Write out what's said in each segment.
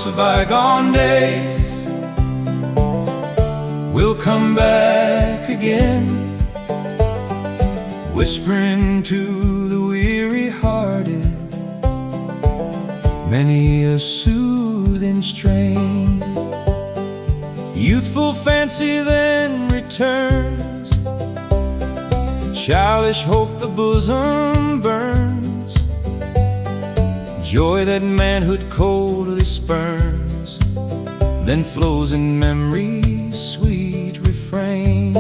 of bygone days will come back again, whispering to the weary-hearted many a soothing strain. Youthful fancy then returns, childish hope the bosom burns, joy that manhood coldly spurns, then flows in memory's sweet refrain.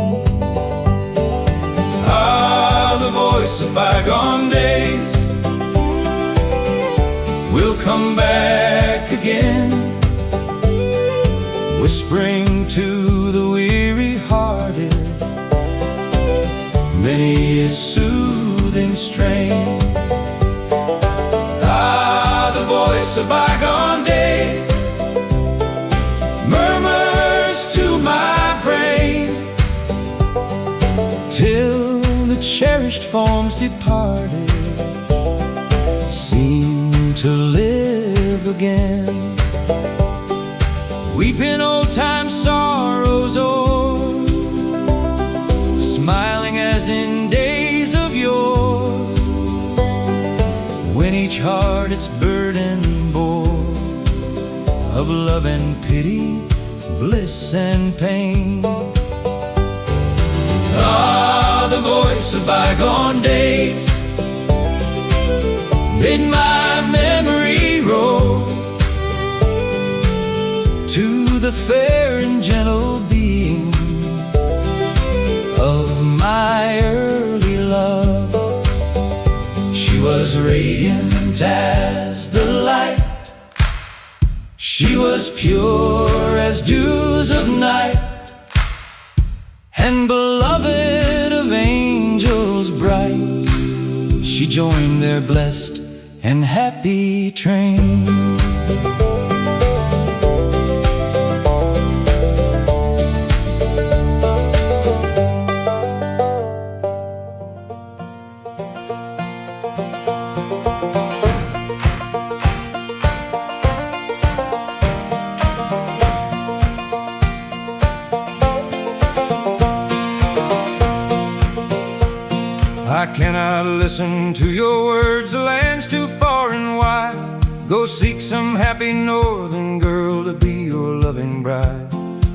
Ah, the voice of bygone days will come back again, whispering to the weary-hearted many a soothing strain. Ah, the voice of bygone days murmurs to my brain, till the cherished forms departed seem to live again. Weeping old time sorrows o'er, smiling as in days of yore, when each heart its burden bore of love and pity, bliss and pain. Ah, the voice of bygone days bid my memory roll to the fair and gentle being of my early love. She was radiant as the light, she was pure as dews of night, and beloved of angels bright. She joined their blessed and happy train. I cannot listen to your words, the land's too far and wide. Go seek some happy northern girl to be your loving bride.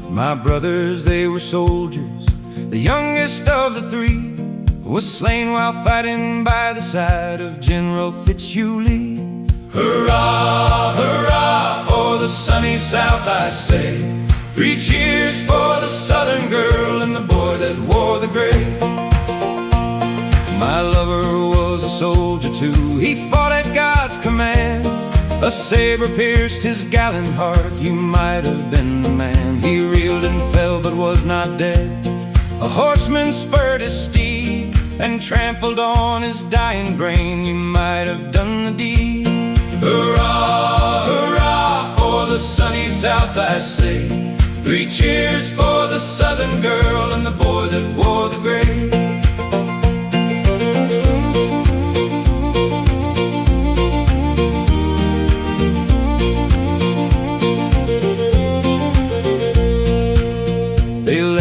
My brothers, they were soldiers, the youngest of the three was slain while fighting by the side of General Fitzhugh. Hurrah, hurrah, for the sunny South I say, 3 cheers for the southern girl and the boy that wore the gray. My lover was a soldier too, he fought at God's command. A saber pierced his gallant heart, you might have been the man. He reeled and fell but was not dead. A horseman spurred his steed and trampled on his dying brain, you might have done the deed. Hurrah, hurrah, for the sunny South I say, 3 cheers for the southern girl and the boy that wore the gray.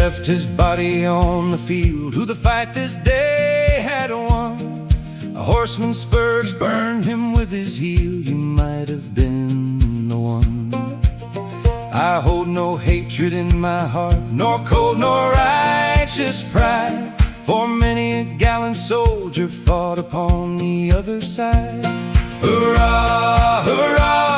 Left his body on the field, who the fight this day had won. A horseman's spurs burned him with his heel, you might have been the one. I hold no hatred in my heart, nor cold nor righteous pride, for many a gallant soldier fought upon the other side. Hurrah, hurrah!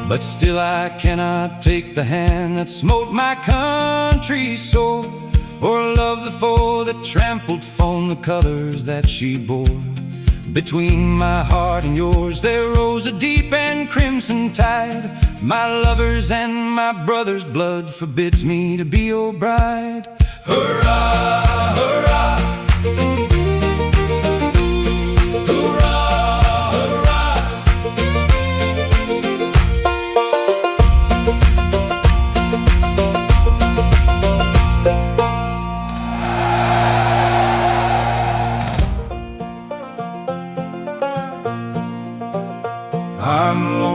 But still I cannot take the hand that smote my country sore, or love the foe that trampled on the colors that she bore. Between my heart and yours there rose a deep and crimson tide. My lover's and my brother's blood forbids me to be your bride. Hurrah, hurrah!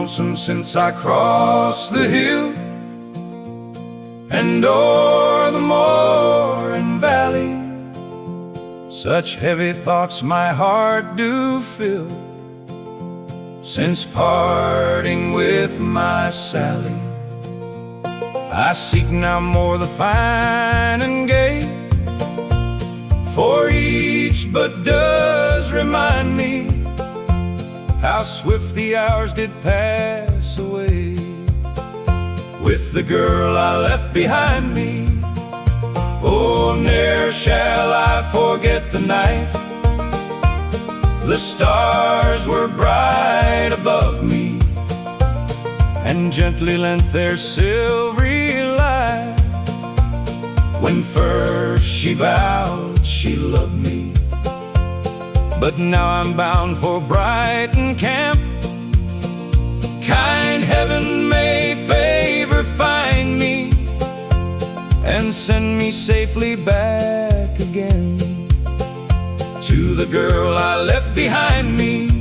lonesome since I crossed the hill and o'er the moor and valley. Such heavy thoughts my heart do fill since parting with my Sally. I seek now more the fine and gay, for each but does remind me how swift the hours did pass away with the girl I left behind me. Oh, ne'er shall I forget the night the stars were bright above me and gently lent their silvery light when first she vowed she loved me. But now I'm bound for Brighton camp. Kind heaven may favor find me and send me safely back again to the girl I left behind me.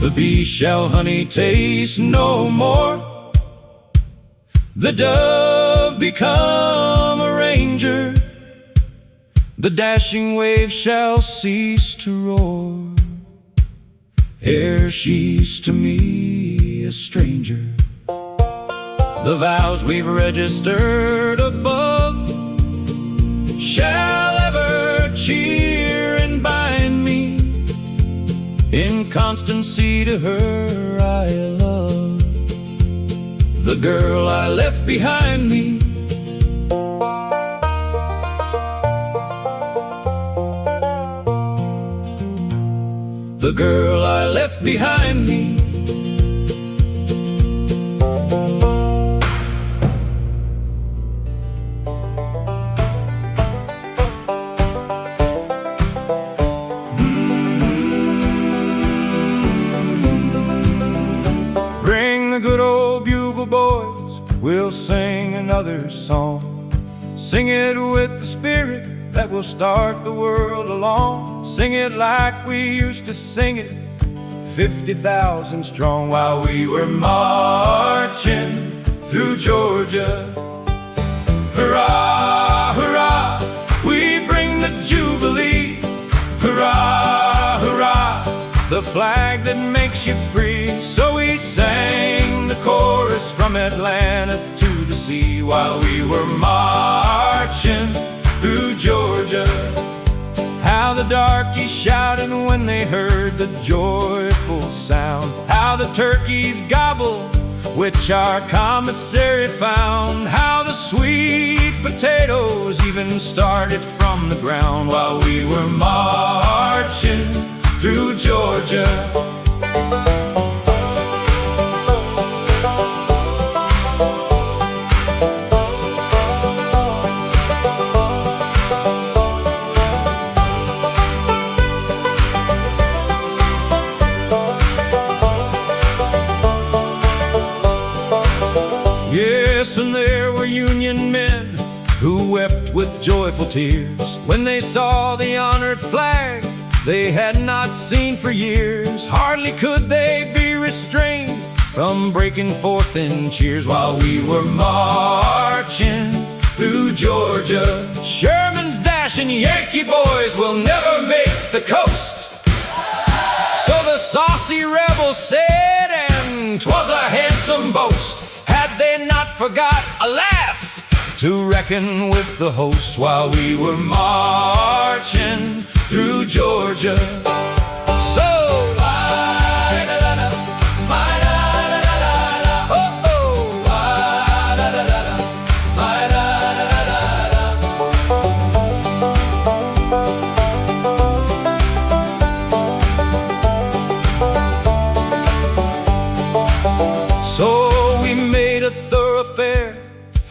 The bee shall honey taste no more, the dove become a ranger, the dashing wave shall cease to roar, ere she's to me a stranger. The vows we've registered above shall ever cheer and bind me in constancy to her I love, the girl I left behind me. The girl I left behind me. Bring the good old bugle boys, we'll sing another song. Sing it with the spirit that will start the world along. Sing it like we used to sing it, 50,000 strong, while we were marching through Georgia. Hurrah, hurrah, we bring the Jubilee. Hurrah, hurrah, the flag that makes you free. So we sang the chorus from Atlanta to the sea, while we were marching through Georgia. How the darkies shouted when they heard the joyful sound, how the turkeys gobbled which our commissary found, how the sweet potatoes even started from the ground, while we were marching through Georgia. Yes, and there were Union men who wept with joyful tears when they saw the honored flag they had not seen for years. Hardly could they be restrained from breaking forth in cheers, while we were marching through Georgia. Sherman's dashing Yankee boys will never make the coast, so the saucy rebels said, and 'twas a handsome boast. Had they not forgot, alas, to reckon with the host, while we were marching through Georgia. So,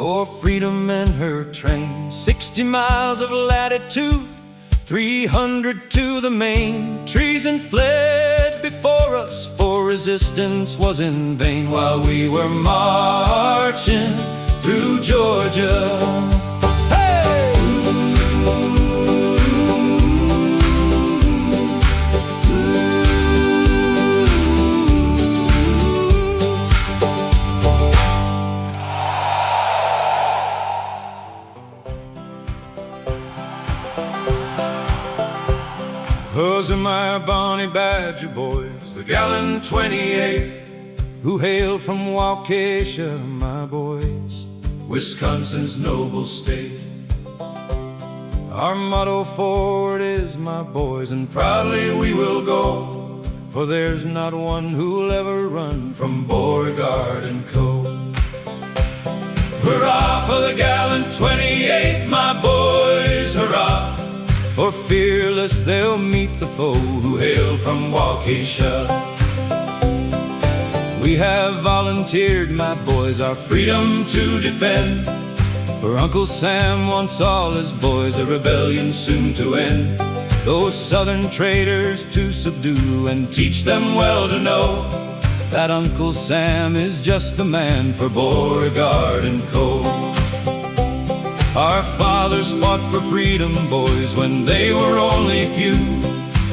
for freedom and her train, 60 miles of latitude 300 to the main, treason fled before us, for resistance was in vain. While we were marching through Georgia. Those are my bonny Badger boys, the gallant 28th, who hail from Waukesha, my boys, Wisconsin's noble state. Our motto forward is, my boys, and proudly we will go, for there's not one who'll ever run from Beauregard and Co. Hurrah for the gallant 28th, my boys, hurrah! For fearless they'll meet the foe who hail from Waukesha. We have volunteered, my boys, our freedom to defend, for Uncle Sam wants all his boys a rebellion soon to end. Those southern traitors to subdue and teach them well to know that Uncle Sam is just the man for Beauregard and Co. Our fathers fought for freedom, boys, when they were only few.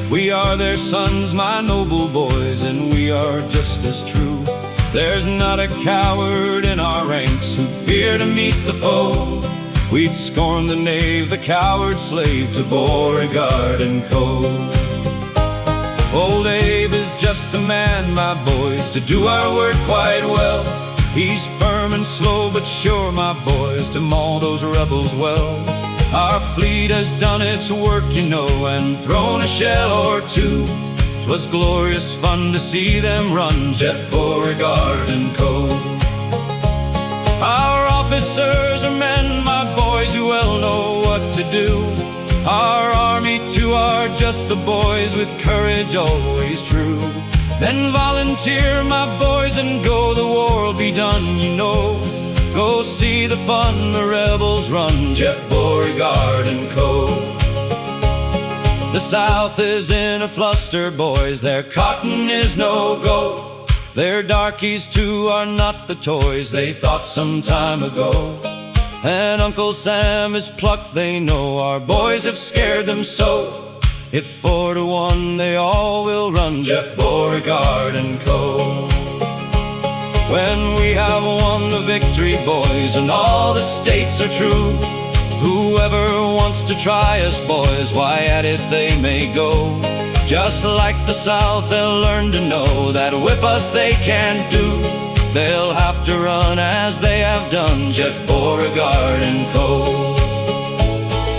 We are their sons, my noble boys, and we are just as true. There's not a coward in our ranks who'd fear to meet the foe. We'd scorn the knave, the coward slave to Beauregard and Co. Old Abe is just the man, my boys, to do our work quite well. He's firm and slow but sure, my boys, to maul those rebels well. Our fleet has done its work, you know, and thrown a shell or two. 'Twas glorious fun to see them run, Jeff Beauregard and Co. Our officers are men, my boys, who well know what to do. Our army too are just the boys with courage always true. Then volunteer, my boys, and go, the war'll be done, you know. Go see the fun the rebels run, Jeff Beauregard and Co. The South is in a fluster, boys, their cotton is no go. Their darkies too are not the toys they thought some time ago. And Uncle Sam is plucked, they know, our boys have scared them so. If 4 to 1 they all will run, Jeff Beauregard and Co. When we have won the victory, boys, and all the states are true, whoever wants to try us, boys, why at it they may go. Just like the South, they'll learn to know that whip us they can't do. They'll have to run as they have done, Jeff Beauregard and Co.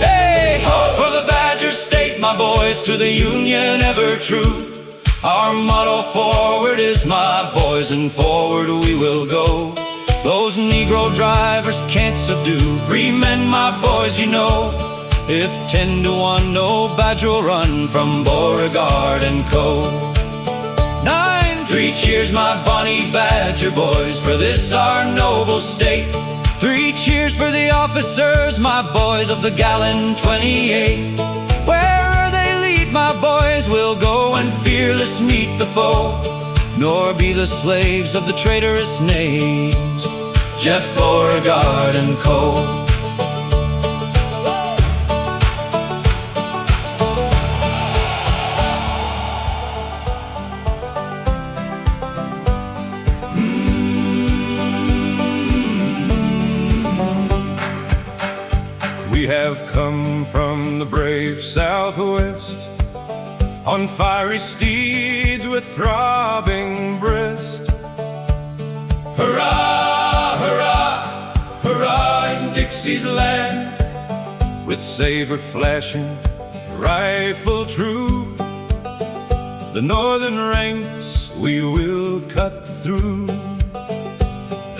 Hey, ho for the Badger State, my boys, to the Union ever true. Our motto forward is, my boys, and forward we will go. Those Negro drivers can't subdue free men, my boys, you know. If 10 to 1, no Badger will run from Beauregard and Co. 9-3 cheers, my bonny Badger boys, for this our noble state. 3 cheers for the officers, my boys, of the gallant 28. Wherever they lead, my boys, will go and fearless meet the foe, nor be the slaves of the traitorous knaves, Jeff Beauregard and Co. We have come from the brave Southwest on fiery steeds with throbbing breast. Hurrah, hurrah, hurrah in Dixie's land, with saber flashing, rifle true. The northern ranks we will cut through.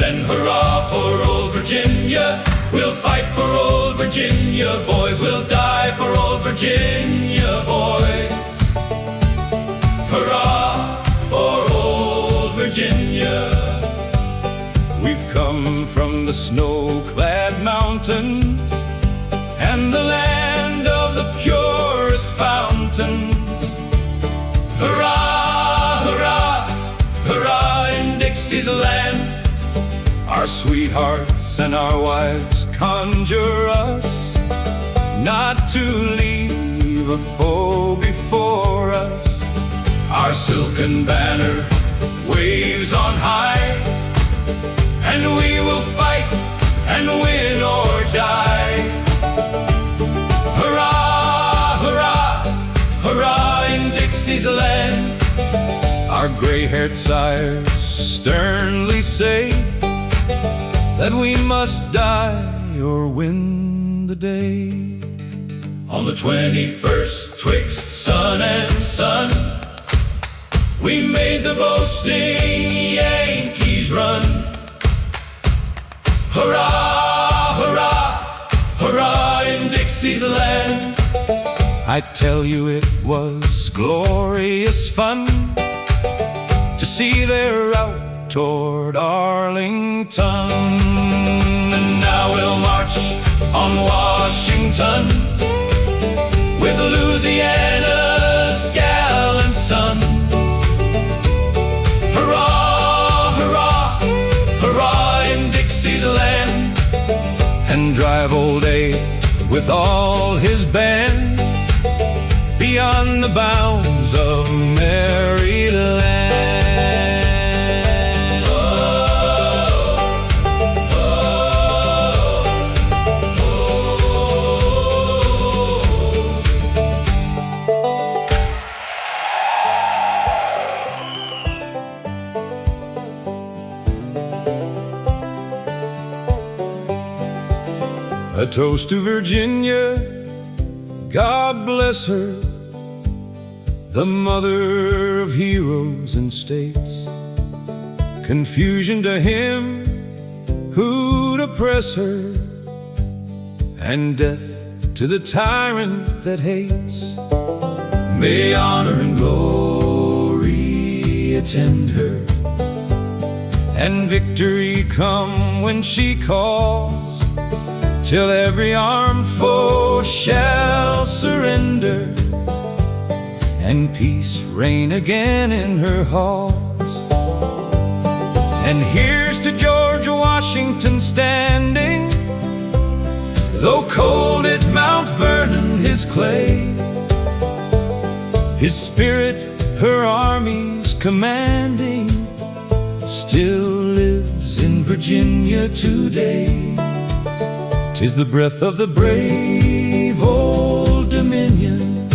Then hurrah for old Virginia, we'll fight for old Virginia, boys. We'll die for old Virginia, boys. Hurrah for old Virginia. We've come from the snow-clad mountains and the land of the pure Dixie's land. Our sweethearts and our wives conjure us not to leave a foe before us. Our silken banner waves on high, and we will fight and win or die. Hurrah, hurrah, hurrah in Dixie's land. Our gray-haired sires sternly say that we must die or win the day. On the 21st, twixt sun and sun, we made the boasting Yankees run. Hurrah, hurrah, hurrah in Dixie's land. I tell you it was glorious fun to see their route toward Arlington. And now we'll march on Washington with Louisiana's gallant son. Hurrah, hurrah, hurrah in Dixie's land. And drive old Abe with all his band beyond the bounds of Maryland. A toast to Virginia, God bless her, the mother of heroes and states. Confusion to him who'd oppress her, and death to the tyrant that hates. May honor and glory attend her, and victory come when she calls, till every armed foe shall surrender, and peace reign again in her halls. And here's to George Washington standing, though cold at Mount Vernon his clay, his spirit her armies commanding still lives in Virginia today. 'Tis the breath of the brave Old Dominion,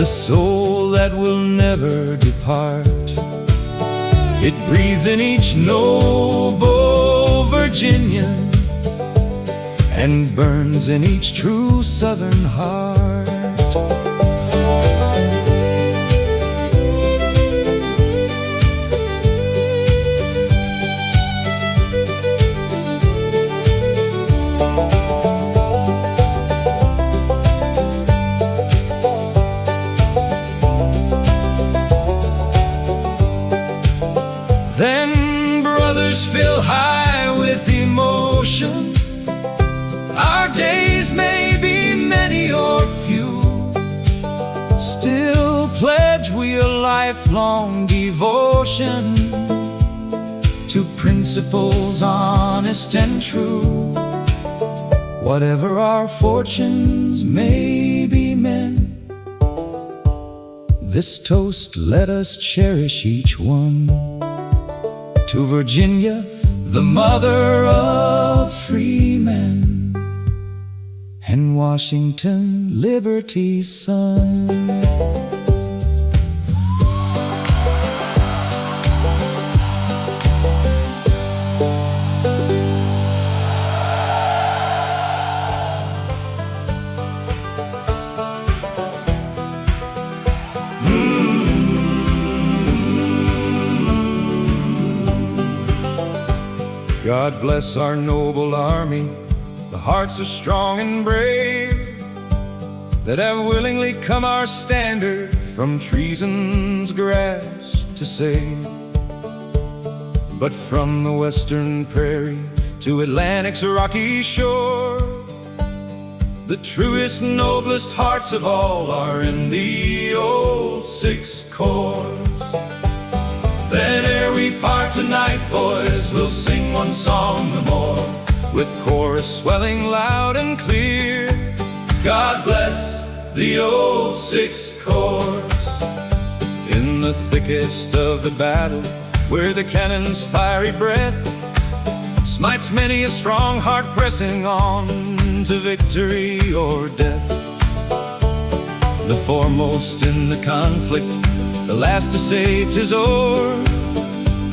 the soul that will never depart. It breathes in each noble Virginian and burns in each true Southern heart. Then brothers fill high with emotion. Our days may be many or few, still pledge we a lifelong devotion to principles honest and true. Whatever our fortunes may be men, this toast let us cherish each one. To Virginia, the mother of free men, and Washington, liberty's son. God bless our noble army. The hearts are strong and brave that have willingly come our standard from treason's grasp to save. But from the western prairie to Atlantic's rocky shore, the truest, noblest hearts of all are in the old 6 corps. Then ere we we part tonight, boys, we'll sing one song the more, with chorus swelling loud and clear. God bless the old six chords. In the thickest of the battle, where the cannon's fiery breath smites many a strong heart pressing on to victory or death. The foremost in the conflict, the last to say 'tis o'er,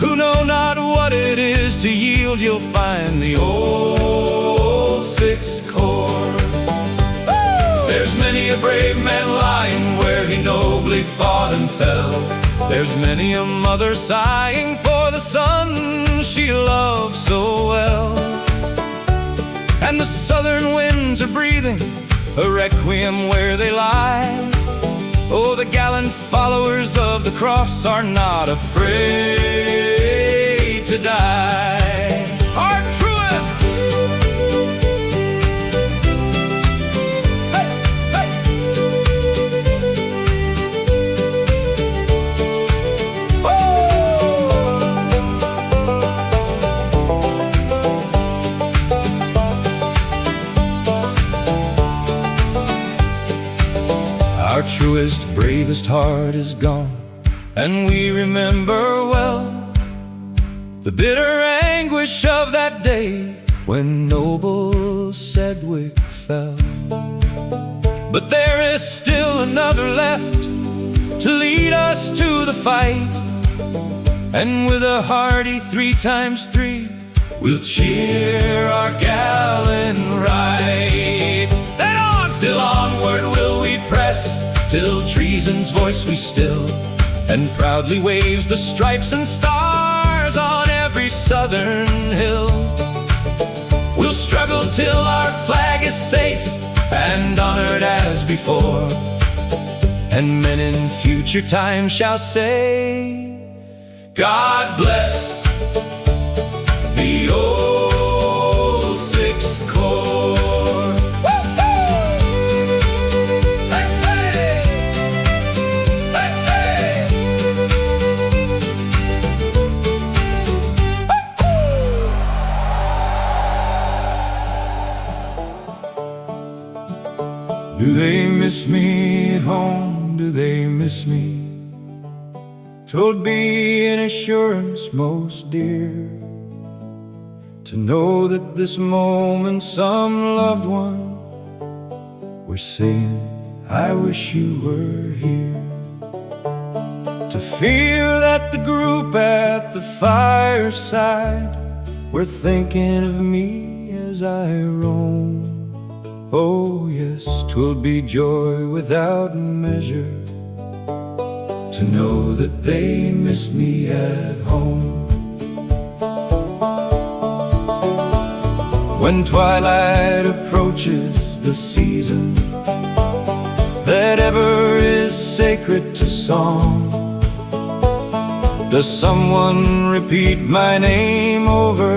who know not what it is to yield, you'll find the old six chords. There's many a brave man lying where he nobly fought and fell. There's many a mother sighing for the son she loved so well. And the southern winds are breathing a requiem where they lie. Oh, the gallant followers of the cross are not afraid to die. Our truest! Hey, hey. Our truest, bravest heart is gone, and we remember well the bitter anguish of that day when noble Sedgwick fell. But there is still another left to lead us to the fight, and with a hearty 3 times 3 we'll cheer our gallant right. Then on, still onward will we press, till treason's voice we still, and proudly waves the stripes and stars on every southern hill. We'll struggle till our flag is safe and honored as before, and men in future times shall say, God bless the old six chords. Do they miss me at home? Do they miss me? 'Twould be an assurance most dear to know that this moment some loved one were saying, I wish you were here. To feel that the group at the fireside were thinking of me as I roam. Oh yes, 'twill be joy without measure to know that they miss me at home. When twilight approaches, the season that ever is sacred to song, does someone repeat my name over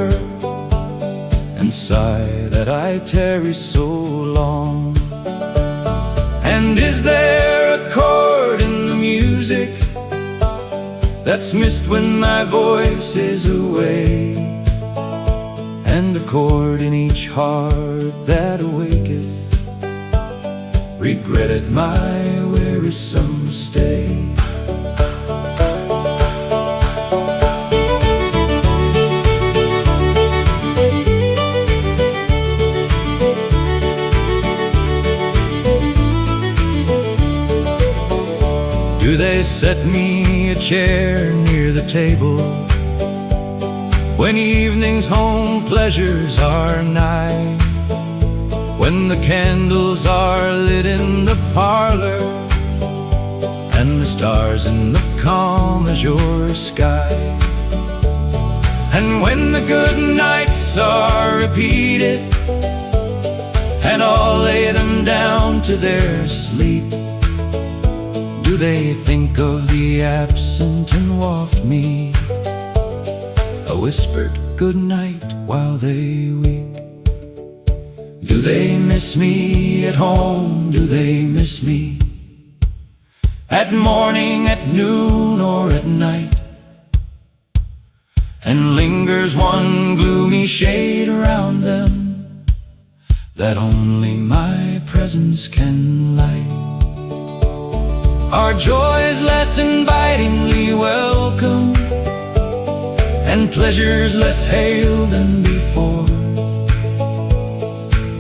and sigh that I tarry so long? And is there a chord in the music that's missed when my voice is away, and a chord in each heart that awaketh regret at my wearisome stay? Do they set me a chair near the table when evening's home pleasures are nigh, when the candles are lit in the parlor and the stars in the calm azure sky, and when the good nights are repeated and all lay them down to their sleep? Do they think of the absent and waft me a whispered good night while they weep? Do they miss me at home? Do they miss me at morning, at noon, or at night? and lingers one gloomy shade around them that only my presence can light. Our joys less invitingly welcome, and pleasures less hailed than before,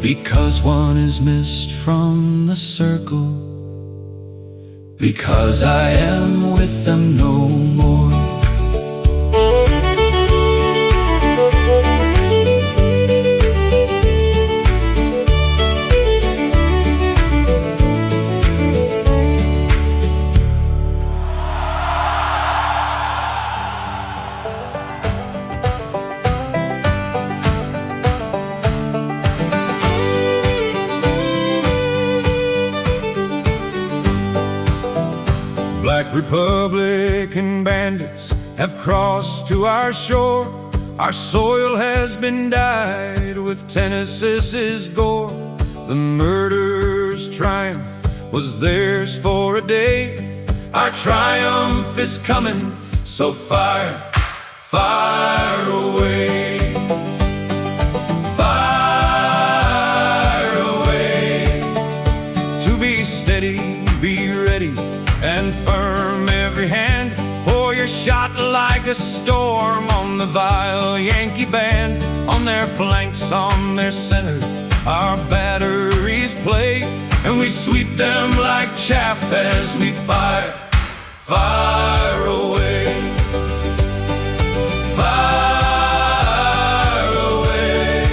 because one is missed from the circle, because I am with them no more. Black Republican bandits have crossed to our shore. Our soil has been dyed with Tennessee's gore. The murderer's triumph was theirs for a day. Our triumph is coming, so fire, fire away. Fire away. To be steady, be ready, and firm every hand. Pour your shot like a storm on the vile Yankee band. On their flanks, on their center, our batteries play, and we sweep them like chaff as we fire, fire away. Fire away.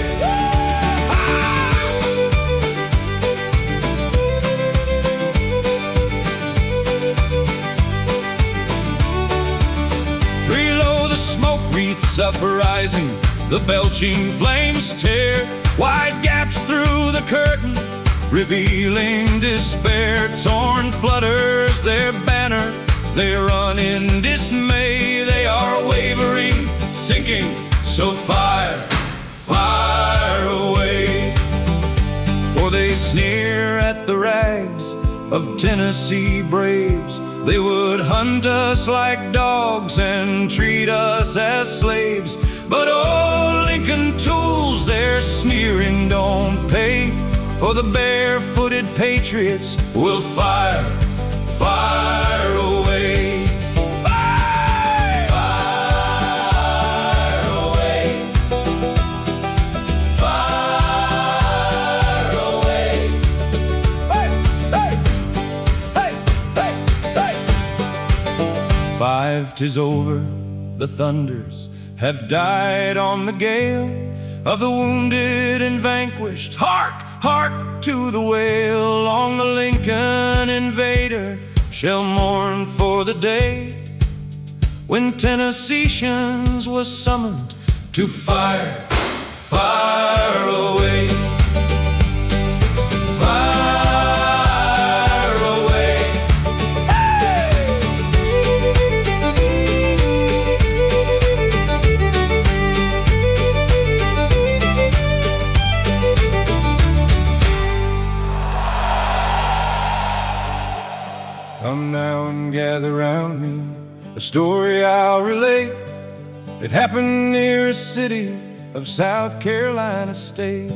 Freelow, the smoke wreaths uprising, the belching flames tear wide gaps through the curtain, revealing despair. Torn flutters their banner, they run in dismay. They are wavering, sinking, so fire, fire away. For they sneer at the rags of Tennessee braves. They would hunt us like dogs and treat us as slaves. But old Lincoln tools, their sneering don't pay. For the barefooted patriots will fire, fire away. Fire! Fire away. Fire away. Hey! Hey! Hey! Hey! Hey! 5, 'tis over, the thunders have died on the gale of the wounded and vanquished. Hark, hark to the wail. Long the Lincoln invader shall mourn for the day when Tennesseeans was summoned to fire, fire away. Fire away. Hey! Come now and gather round me, a story I'll relate. It happened near a city of South Carolina state.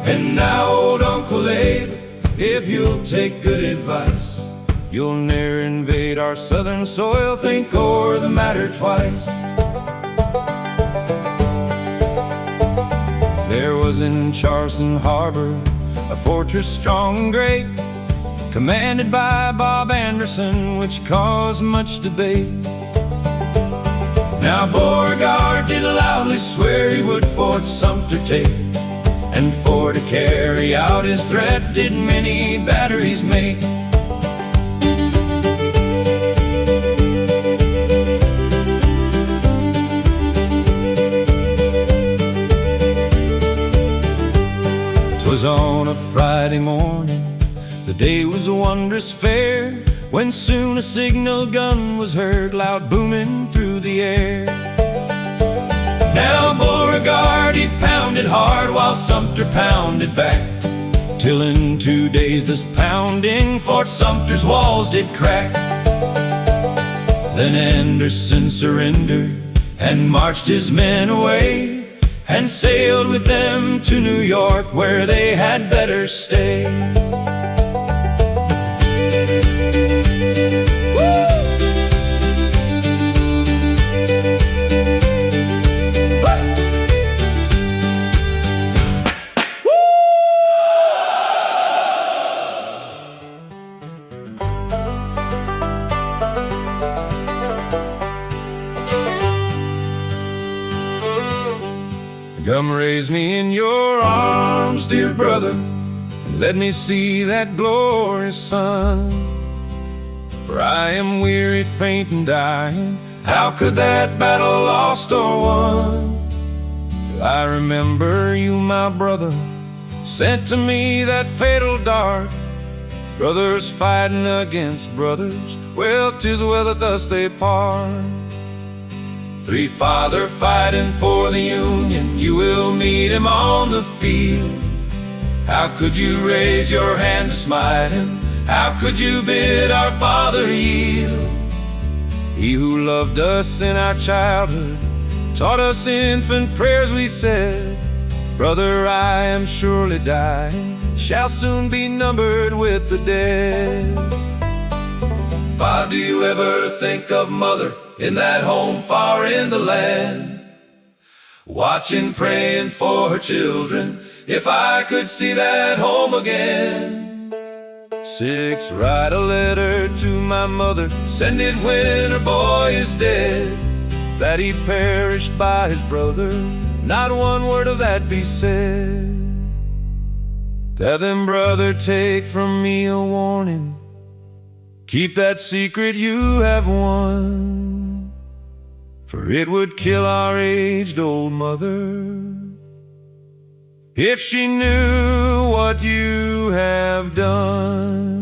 And now, old Uncle Abe, if you'll take good advice, you'll ne'er invade our southern soil. Think o'er the matter twice. There was in Charleston Harbor a fortress strong and great, commanded by Bob Anderson, which caused much debate. Now Beauregard did loudly swear he would Fort Sumter take, and for to carry out his threat did many batteries make. was on a Friday morning. The day was wondrous fair, when soon a signal gun was heard loud booming through the air. Now Beauregard, he pounded hard while Sumter pounded back, till in 2 days this pounding Fort Sumter's walls did crack. Then Anderson surrendered, and marched his men away, and sailed with them to New York, where they had better stay. Come raise me in your arms, dear brother, and let me see that glorious sun. For I am weary, faint, and dying. How could that battle lost or won? Till I remember you, my brother, sent to me that fatal dart. Brothers fighting against brothers, well, 'tis well that thus they part. Three father fighting for the Union, you will meet him on the field. How could you raise your hand to smite him? How could you bid our father yield? He who loved us in our childhood, taught us infant prayers, we said, brother, I am surely dying, shall soon be numbered with the dead. Fa, do you ever think of mother in that home far in the land, watching, praying for her children? If I could see that home again. 6, write a letter to my mother, send it when her boy is dead, that he perished by his brother, not one word of that be said. Tell them, brother, take from me a warning, keep that secret you have won, for it would kill our aged old mother if she knew what you have done.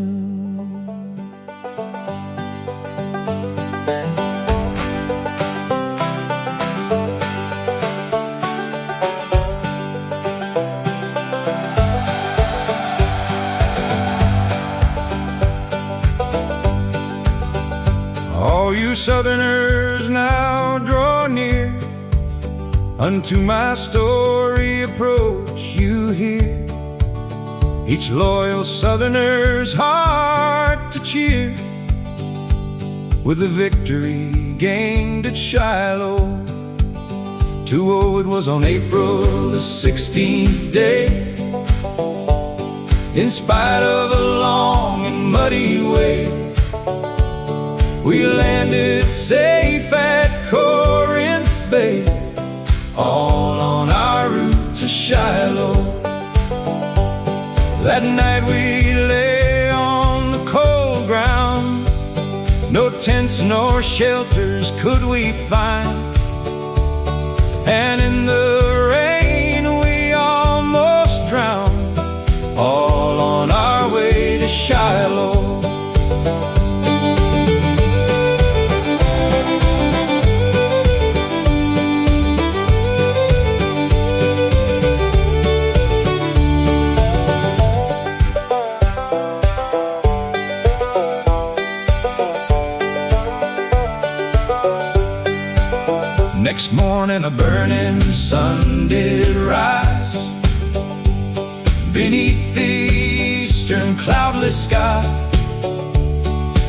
All you Southerners now draw near, unto my story approach you hear. Each loyal Southerner's heart to cheer, with the victory gained at Shiloh. 2-0 it was on April the 16th day, in spite of a long and muddy way. We landed safe at Corinth Bay, all on our route to Shiloh. That night we lay on the cold ground, no tents nor shelters could we find, and in the rain we almost drowned, all on our way to Shiloh. Next morning a burning sun did rise beneath the eastern cloudless sky,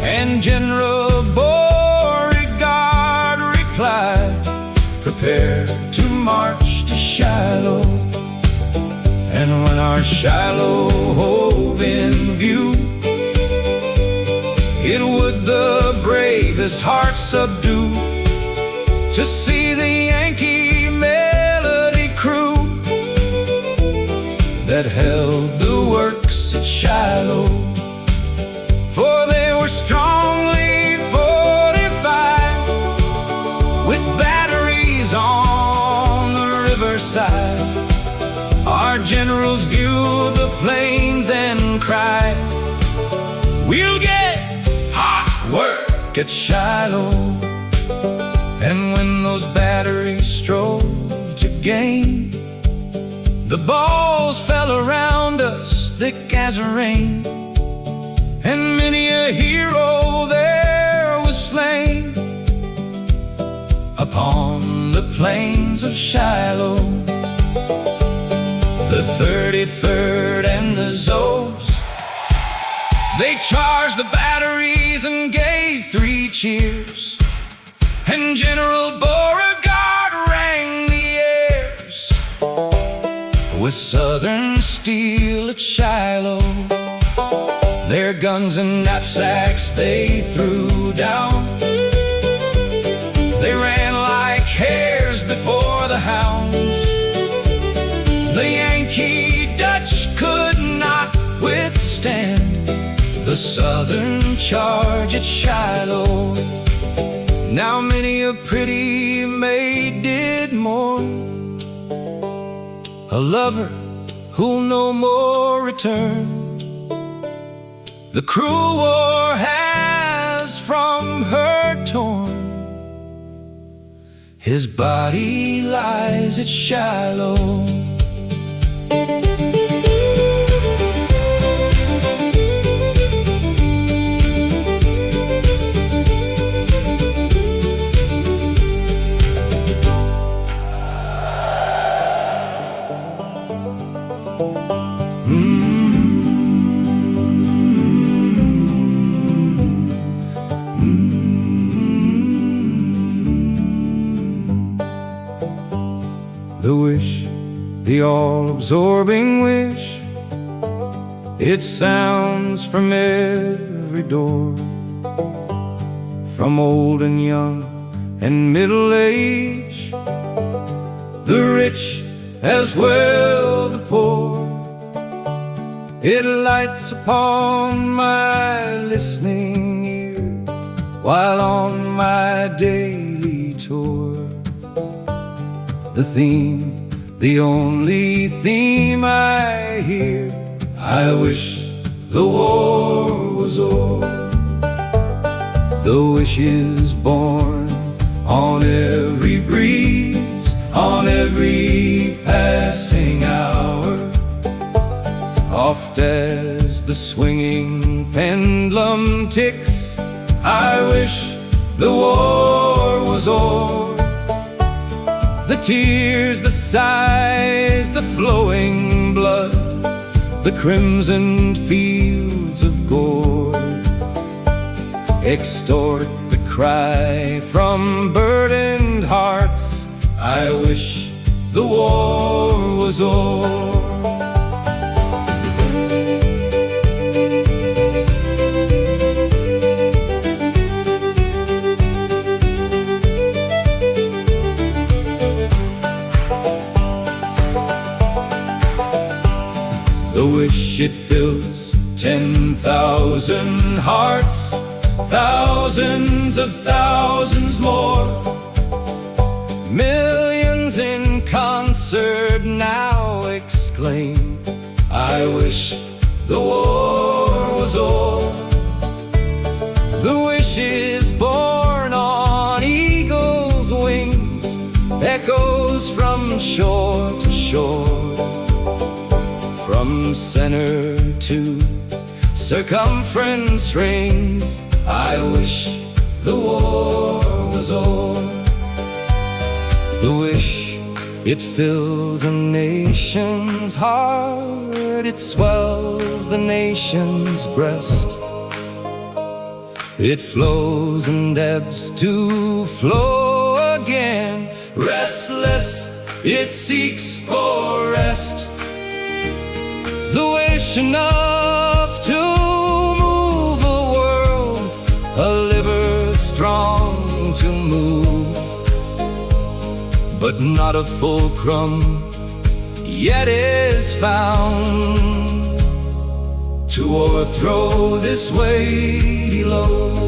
and General Beauregard replied, prepare to march to Shiloh. And when our Shiloh hove in view, it would the bravest heart subdue, to see the Yankee melody crew that held the works at Shiloh. For they were strongly fortified, with batteries on the riverside. Our generals viewed the plains and cried, we'll get hot work at Shiloh. And when those batteries strove to gain, the balls fell around us thick as rain, and many a hero there was slain upon plains of Shiloh, the 33rd and the Zos. They charged the batteries and gave 3 cheers, and General Beauregard rang the airs with Southern steel at Shiloh. Their guns and knapsacks they threw down. They ran like hares before the hounds. The Yankee Dutch could not withstand the Southern charge at Shiloh. Now many a pretty maid did mourn a lover who'll no more return. The cruel war has from her torn. His body lies at Shiloh. The wish, the all-absorbing wish, it sounds from every door, from old and young and middle age, the rich as well the poor. It lights upon my listening ear while on my daily tour. The theme, the only theme I hear, I wish the war was o'er. The wish is born on every breeze, on every passing hour. Oft as the swinging pendulum ticks, I wish the war was o'er. The tears, the sighs, the flowing blood, the crimson fields of gore extort the cry from burdened hearts, I wish the war was o'er. The wish, it fills 10,000 hearts, thousands of thousands more. Millions in concert now exclaim, I wish the war was o'er. The wish is born on eagle's wings, echoes from shore to shore, from center to circumference rings, I wish the war was o'er. The wish, it fills a nation's heart, it swells the nation's breast. It flows and ebbs to flow again, restless, it seeks for rest. The wish enough to move a world, a liver strong to move, but not a fulcrum yet is found to overthrow this weighty load.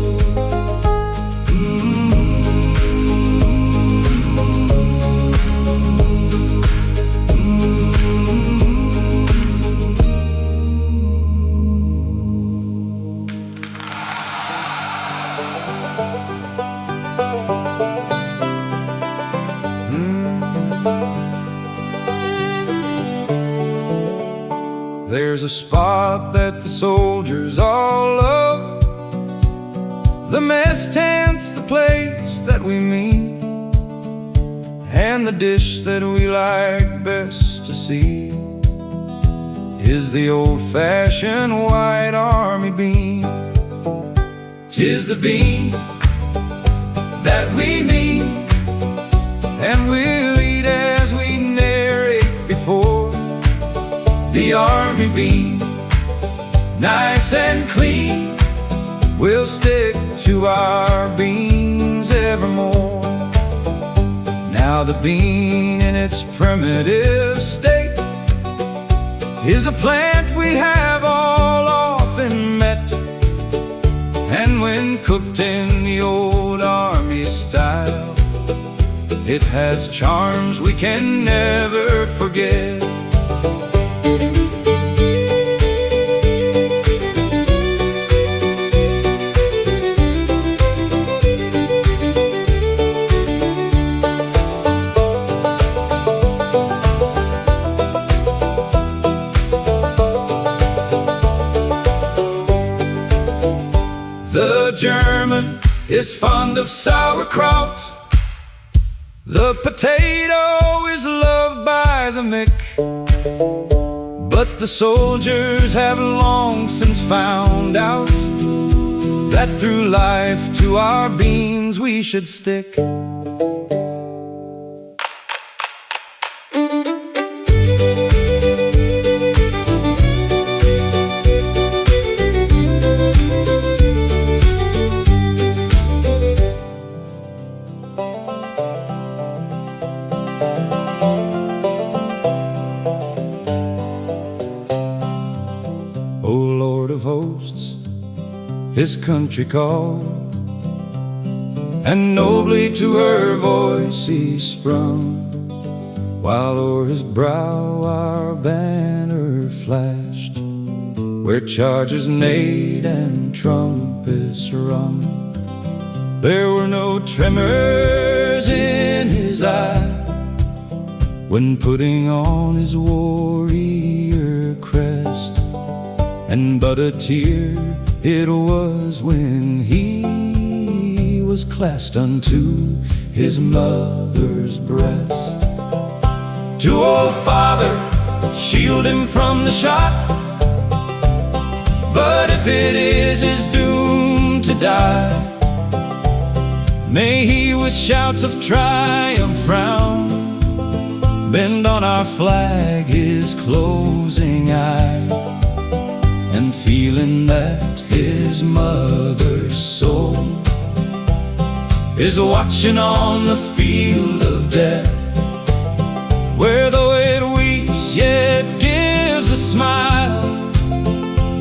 There's a spot that the soldiers all love, the mess tent's the place that we meet, And the dish that we like best to see is the old-fashioned white army bean. 'Tis the bean that we mean, and we'll eat as we ne'er ate before. The army bean, nice and clean, we'll stick to our beans evermore. Now the bean in its primitive state is a plant we have all often met, and when cooked in the old army style, it has charms we can never forget. The German is fond of sauerkraut. The potato is loved by the Mick. But the soldiers have long since found out that through life to our beans we should stick. Of hosts, his country called, and nobly to her voice he sprung, while o'er his brow our banner flashed, where chargers neighed and trumpets rung. There were no tremors in his eye when putting on his warrior crest, and but a tear it was when he was clasped unto his mother's breast. To old father, shield him from the shot, but if it is his doom to die, may he with shouts of triumph frown, bend on our flag his closing eye, and feeling that his mother's soul is watching on the field of death, where though it weeps yet gives a smile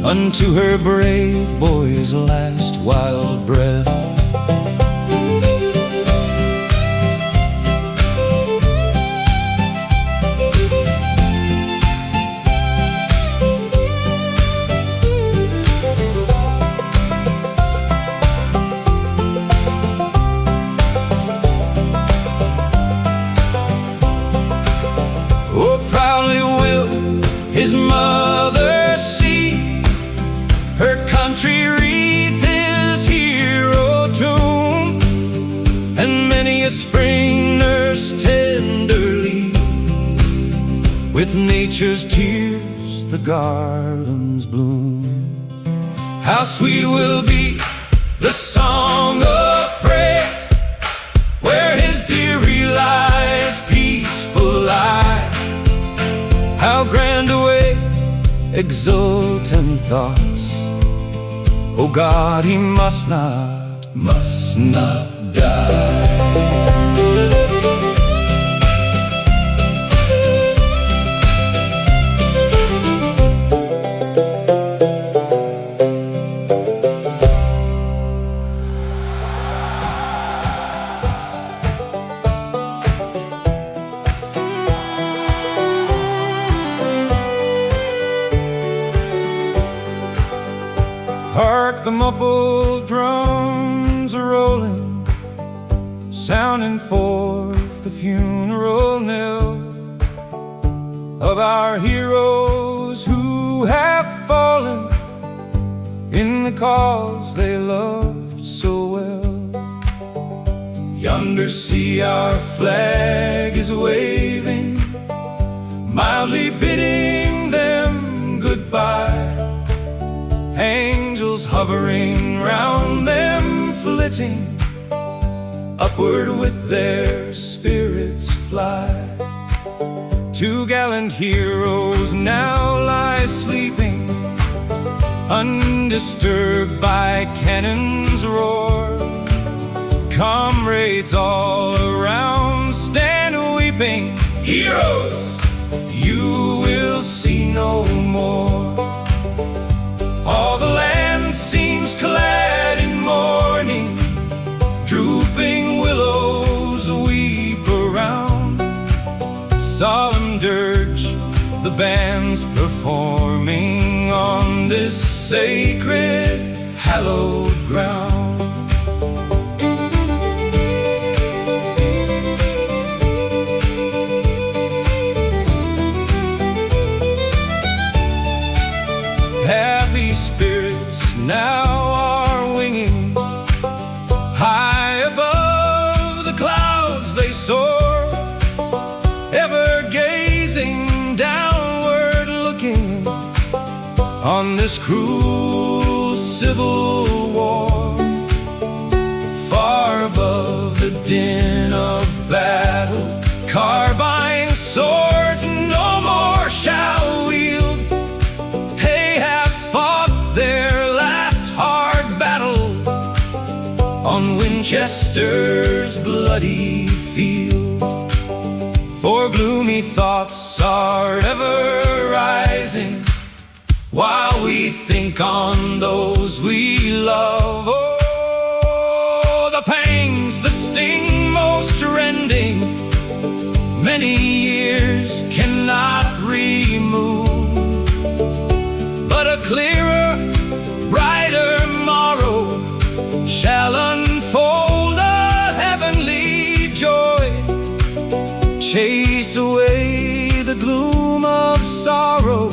unto her brave boy's last wild breath. His mother see her country wreath his hero tomb, and many a spring nurse tenderly with nature's tears the garlands bloom. How sweet will be the song of praise where his dearie lies peaceful lie. How grand away exultant thoughts, oh God, he must not die. Hark, the muffled drums are rolling, sounding forth the funeral knell of our heroes who have fallen in the cause they loved so well. Yonder see our flag is waving, mildly bidding them goodbye. Angels hovering round them flitting, upward with their spirits fly. Two gallant heroes now lie sleeping, undisturbed by cannon's roar. Comrades all around stand weeping. Heroes, you will see no more. All the land seems clad in mourning, drooping willows weep around. Solemn dirge, the band's performing on this sacred, hallowed ground. Happy spirits now are winging, high above the clouds they soar, ever gazing downward looking on this cruel civil war. Far above the din of battle, carbine swords no more shall wield. They have fought their last hard battle on Winchester's bloody field. For gloomy thoughts are ever rising, while we think on those we love. Oh, the pangs, the sting most rending, many years cannot remove. But a clearer, brighter morrow shall unfold a heavenly joy, chase away the gloom of sorrow,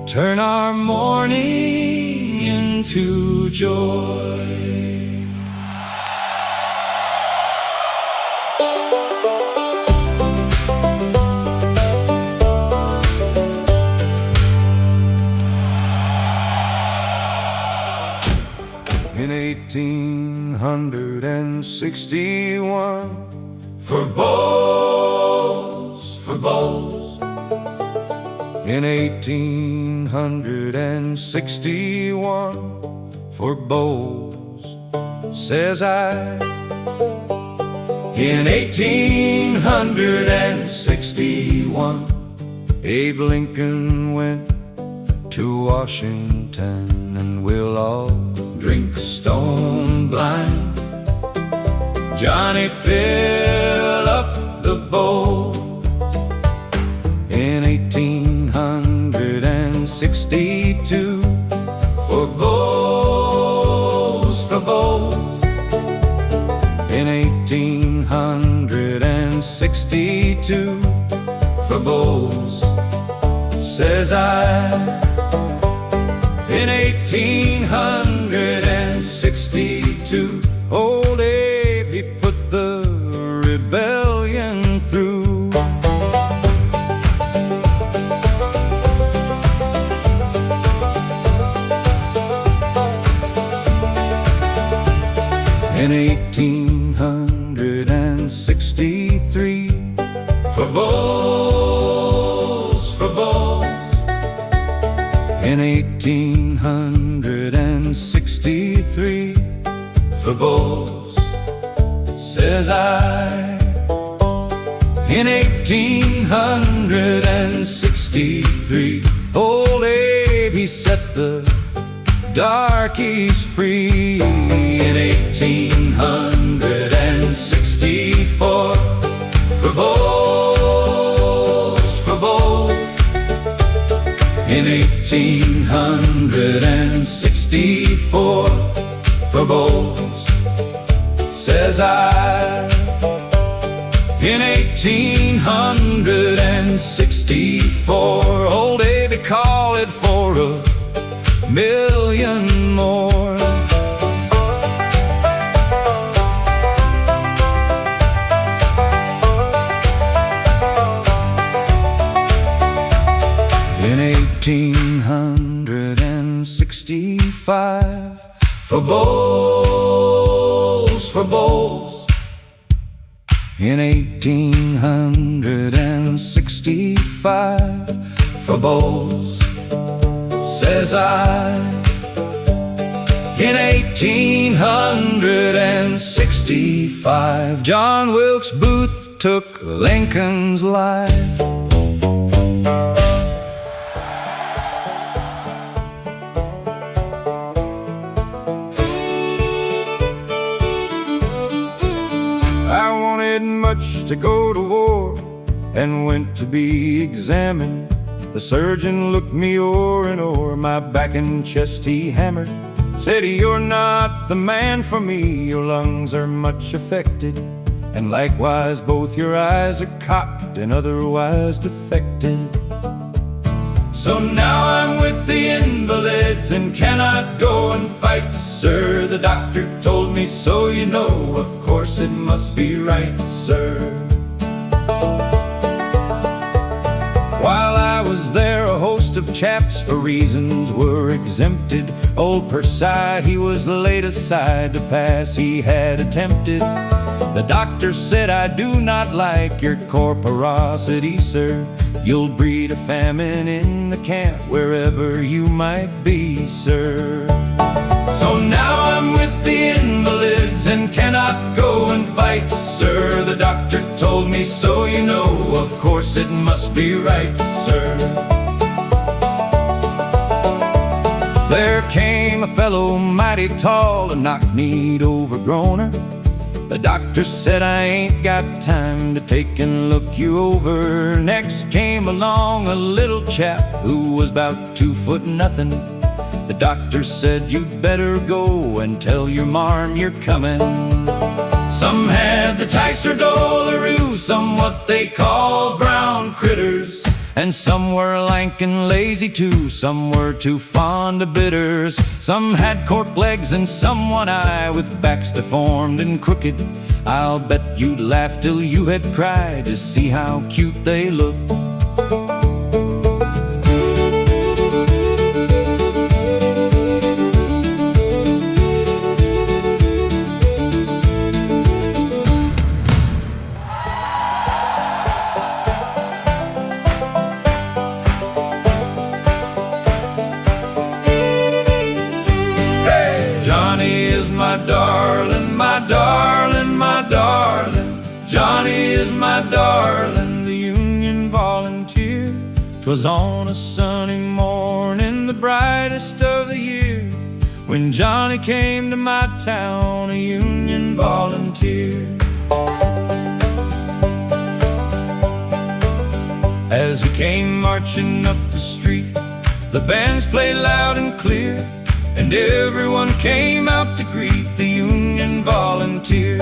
turn our mourning into joy. In 1861, for bowls, for bowls. In 1861, for bowls, says I. In 1861, Abe Lincoln went to Washington, and we'll all drink stone blind. Johnny, fill up the bowl. In 1862, for bowls, for bowls. In 1862, for bowls, says I. In 1862, old Abe, he put the rebellion through. In 1863, for bowls, for bowls. In 1863, for bowls, says I. In 1863, old Abe, he set the darkies free. In 1864, for bowls, for bowls. In 1864, for bowls, says I. In 1864, old Abe called for $1 million more. 1865. For bowls, for bowls. In 1865. For bowls, says I. In 1865, John Wilkes Booth took Lincoln's life. I wanted much to go to war and went to be examined. The surgeon looked me o'er and o'er, my back and chest he hammered. Said, you're not the man for me, your lungs are much affected, and likewise both your eyes are cocked and otherwise defected. So now I'm with the invalids and cannot go and fight, sir. The doctor told me so, you know, of course it must be right, sir. While I was there, a host of chaps for reasons were exempted. Old Perside, he was laid aside to pass he had attempted. The doctor said, I do not like your corporosity, sir. You'll breed a famine in the camp wherever you might be, sir. So now I'm with the invalids and cannot go and fight, sir. The doctor told me so, you know, of course it must be right, sir. There came a fellow mighty tall, a knock-kneed overgrowner. The doctor said, I ain't got time to take and look you over. Next came along a little chap who was about 2 foot nothing. The doctor said, you'd better go and tell your marm you're coming. Some had the Ticer Dolaroo, some what they call brown critters, and some were lank and lazy too, some were too fond of bitters. Some had cork legs and some one eye, with backs deformed and crooked. I'll bet you'd laugh till you had cried to see how cute they looked. My darling, my darling, my darling. Johnny is my darling, the Union volunteer. 'Twas on a sunny morning, the brightest of the year, when Johnny came to my town, a Union volunteer. As he came marching up the street, the bands played loud and clear, and everyone came out to greet the Union volunteer.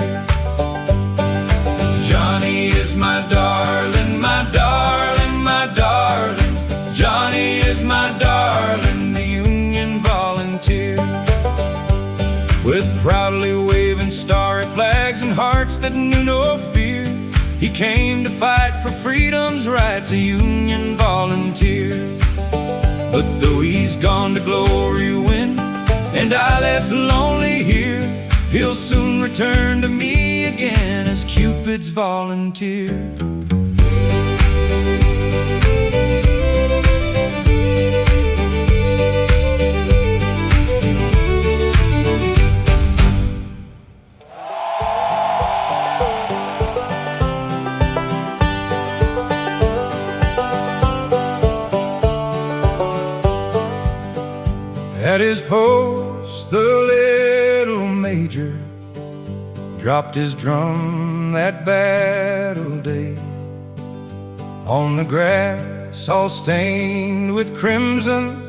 Johnny is my darling, my darling, my darling. Johnny is my darling, the Union volunteer. With proudly waving starry flags and hearts that knew no fear, he came to fight for freedom's rights, a Union volunteer. But though he's gone to glory when, and I left lonely here, he'll soon return to me again as Cupid's volunteer. At his post, the little major dropped his drum that battle day. On the grass all stained with crimson,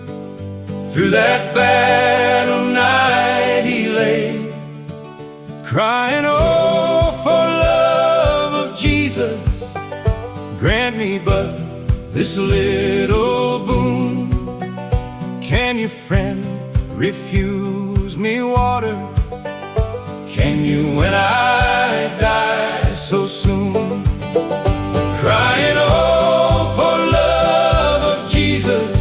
through that battle night he lay, crying, oh, for love of Jesus, grant me but this little boon. Can you, friend, refuse me water? Can you when I die so soon? Crying, oh, for love of Jesus,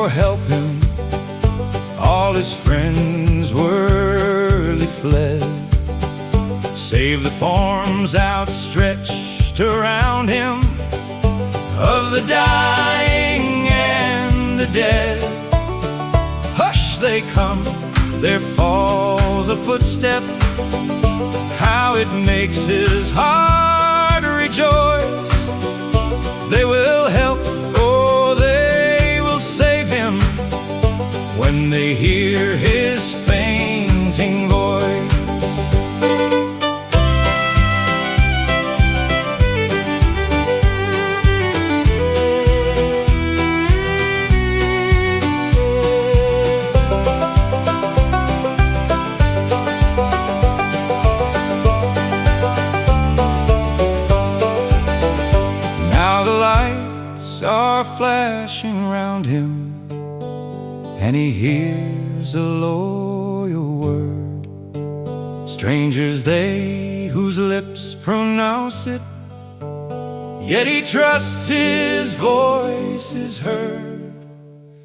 or help him. All his friends were fled, save the forms outstretched around him of the dying and the dead. Hush, they come, there falls a footstep. How it makes his heart rejoice. They will help, oh, they will save him when they hear his fainting voice. Are flashing round him, and he hears a loyal word. Strangers they whose lips pronounce it, yet he trusts his voice is heard.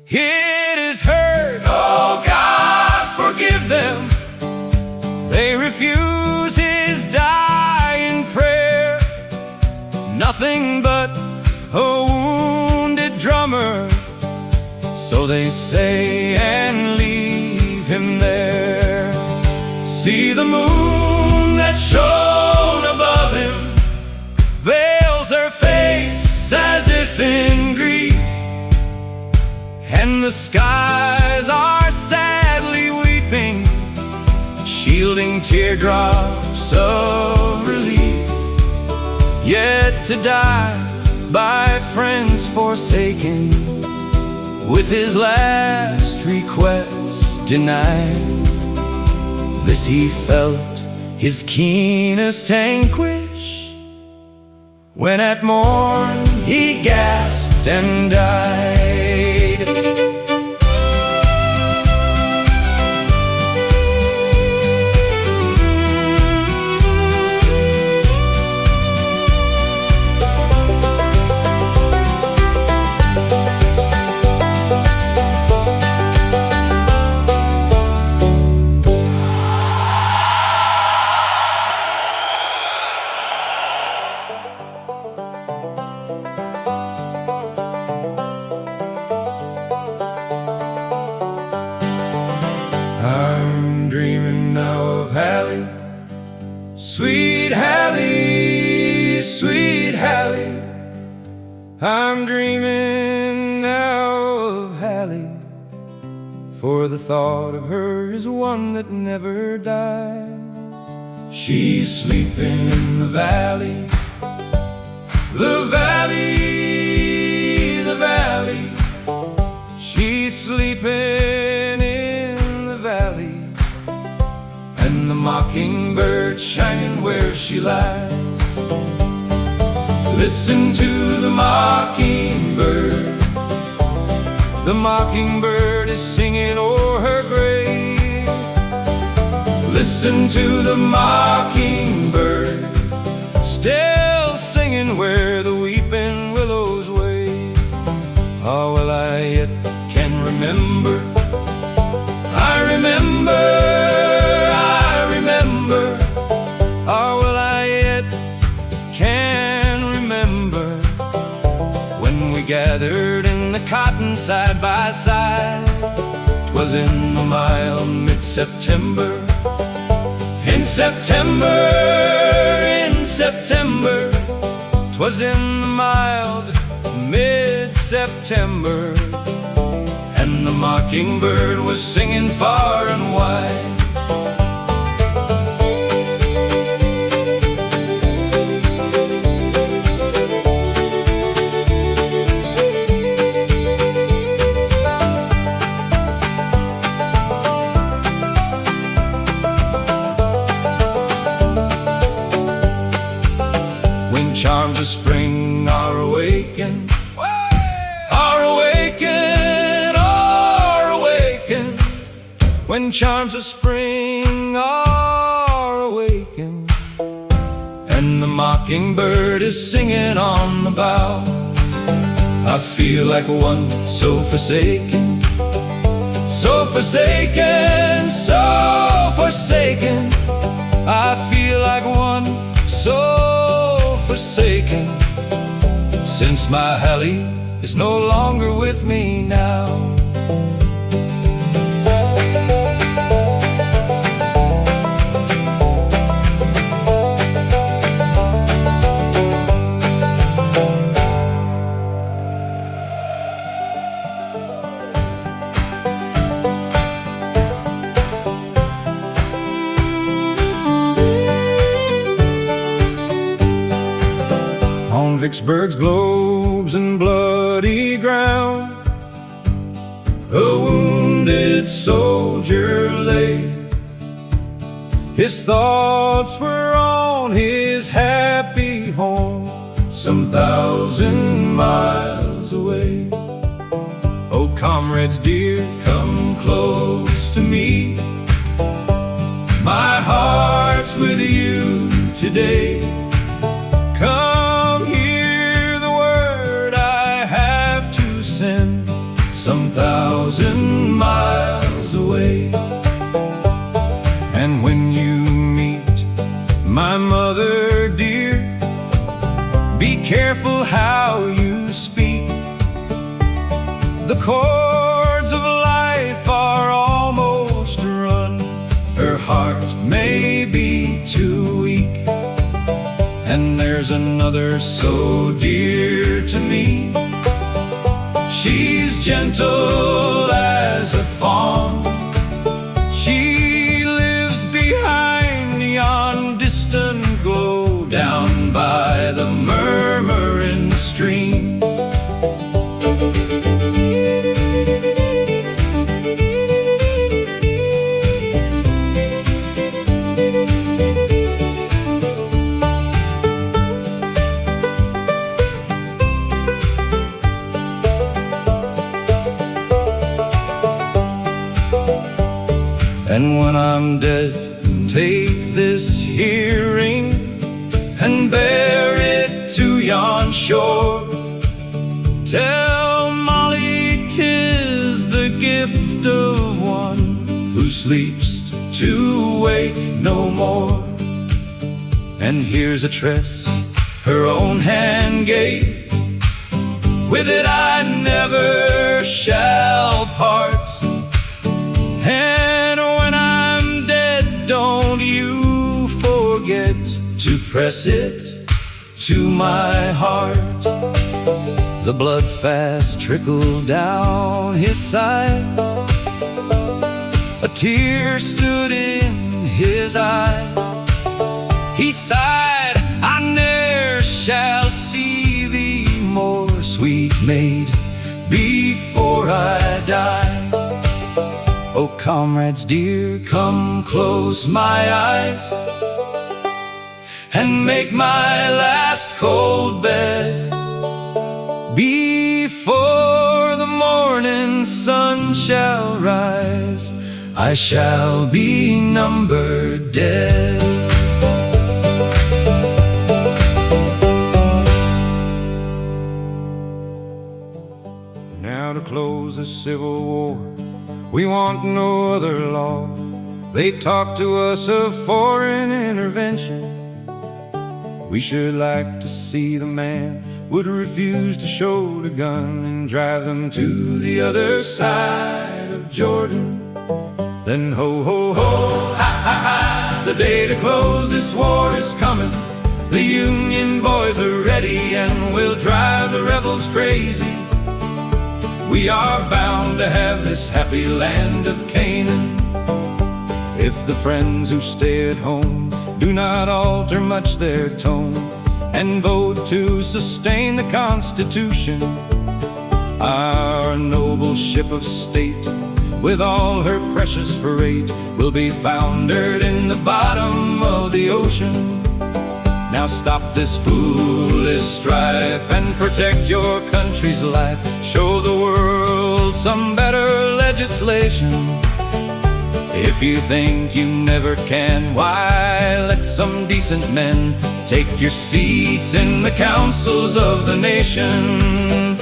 It is heard. Oh God, forgive them. They refuse his dying prayer. Nothing but a wounded drummer, so they say, and leave him there. See the moon that shone above him veils her face as if in grief, and the skies are sadly weeping, shielding teardrops of relief. Yet to die by friends forsaken, with his last request denied, this he felt his keenest anguish, when at morn he gasped and died. I'm dreaming now of Hallie, sweet Hallie, sweet Hallie. I'm dreaming now of Hallie, for the thought of her is one that never dies. She's sleeping in the valley, the valley, the valley. She's sleeping in the valley, and the mockingbird shining where she lies. Listen to the mockingbird. The mockingbird is singing o'er her grave. Listen to the mockingbird, still singing where the weeping willows wave. Oh, well, I yet can remember, I remember, I remember. Oh, well, I yet can remember when we gathered in the cotton side by side. 'Twas in the mild mid-September, in September, in September. 'Twas in the mild mid-September, and the mockingbird was singing far and wide. When charms of spring are awakened, are awakened, are awakened. When charms of spring are awakened, and the mockingbird is singing on the bough, I feel like one so forsaken, So forsaken, so forsaken, I feel like one so forsaken, since my Hallie is no longer with me now. On Vicksburg's globes and bloody ground, a wounded soldier lay. His thoughts were on his happy home, some 1,000 miles away. Oh, comrades dear, come close to me. My heart's with you today. Come hear the word I have to send, some 1,000 miles away. And when you meet my mother dear, be careful how you speak. The chords of life are almost run. Her heart may be too weak, and there's another so dear to me. She's gentle as a fawn. She lives behind yon distant glow, down by the murmuring stream. And when I'm dead, take this here ring and bear it to yon shore. Tell Molly 'tis the gift of one who sleeps to wake no more. And here's a tress her own hand gave, with it I never shall part. And when I'm dead, don't you forget to press it to my heart. The blood fast trickled down his side, a tear stood in his eye. He sighed, I ne'er shall see thee more, sweet maid, before I die. Oh, comrades dear, come close my eyes and make my last cold bed. Before the morning sun shall rise, I shall be numbered dead. Now to close the Civil War, we want no other law. They talk to us of foreign intervention. We should like to see the man would refuse to shoulder gun and drive them to the other side of Jordan. Then ho, ho, ho, ha, ha, ha, the day to close this war is coming. The Union boys are ready and will drive the rebels crazy. We are bound to have this happy land of Canaan, if the friends who stay at home do not alter much their tone and vote to sustain the Constitution. Our noble ship of state, with all her precious freight, will be foundered in the bottom of the ocean. Now stop this foolish strife and protect your country's life. Show the world some better legislation. If you think you never can, why, let some decent men take your seats in the councils of the nation.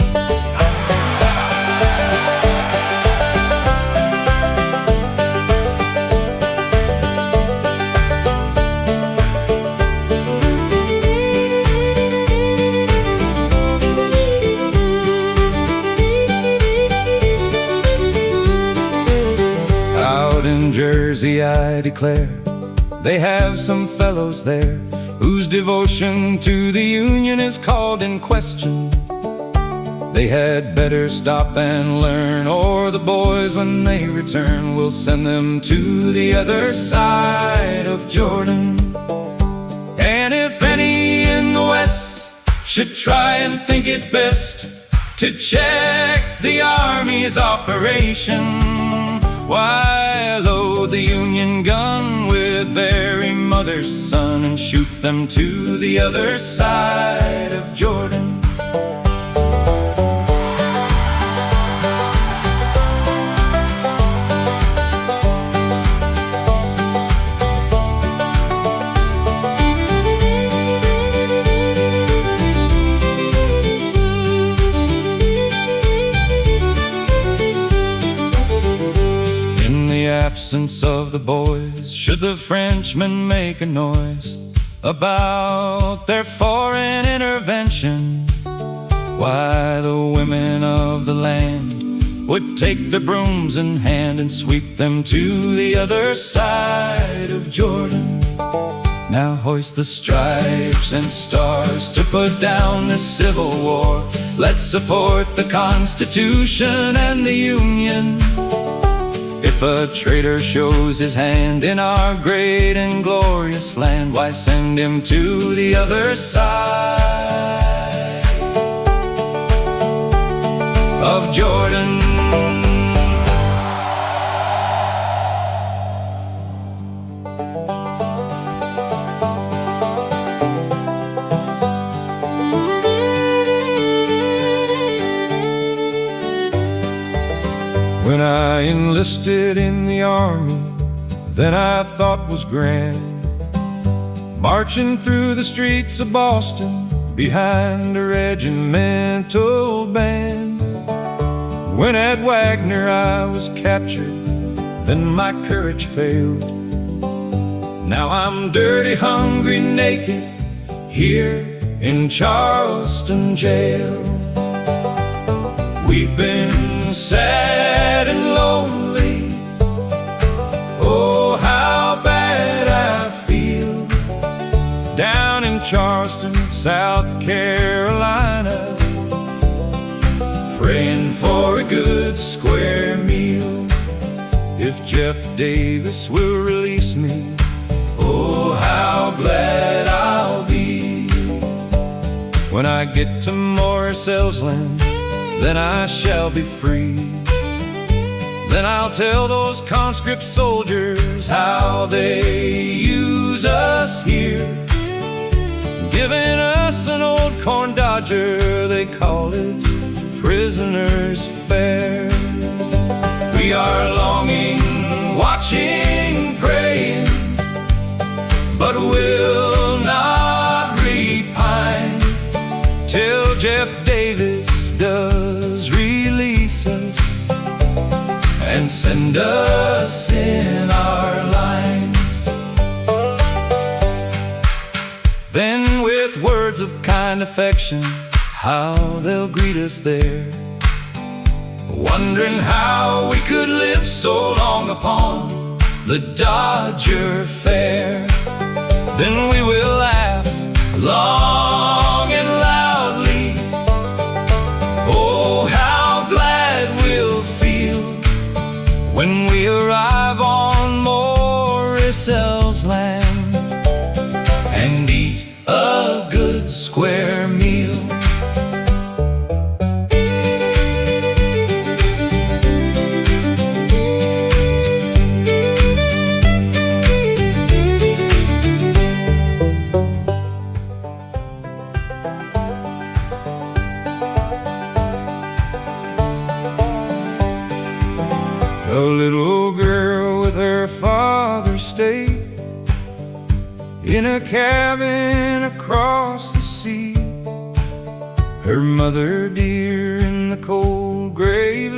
in Jersey, I declare, they have some fellows there whose devotion to the Union is called in question. They had better stop and learn, or the boys when they return will send them to the other side of Jordan. And if any in the West should try and think it best to check the Army's operation, why, load the Union gun with their mother's son and shoot them to the other side of Jordan. Absence of the boys, should the Frenchmen make a noise about their foreign intervention, why, the women of the land would take the brooms in hand and sweep them to the other side of Jordan. Now hoist the stripes and stars to put down this civil war. Let's support the Constitution and the Union. If a traitor shows his hand in our great and glorious land, why, send him to the other side of Jordan. When I enlisted in the Army, then I thought was grand, marching through the streets of Boston behind a regimental band. When at Wagner I was captured, then my courage failed. Now I'm dirty, hungry, naked, here in Charleston jail, weeping, sad and lonely. Oh, how bad I feel, down in Charleston, South Carolina, praying for a good square meal. If Jeff Davis will release me, oh, how glad I'll be. When I get to Morris Elsland, then I shall be free. Then I'll tell those conscript soldiers how they use us here, giving us an old corn dodger, they call it prisoner's fare. We are longing, watching, praying, but will not repine till Jeff Davis does release us and send us in our lines. Then with words of kind affection, how they'll greet us there, wondering how we could live so long upon the Dodger fare. Then we will laugh long and loudly. Oh, how glad we'll feel when we arrive on Morrisell's land and eat a good square meal. A little girl with her father stayed in a cabin across the sea. Her mother dear in the cold grave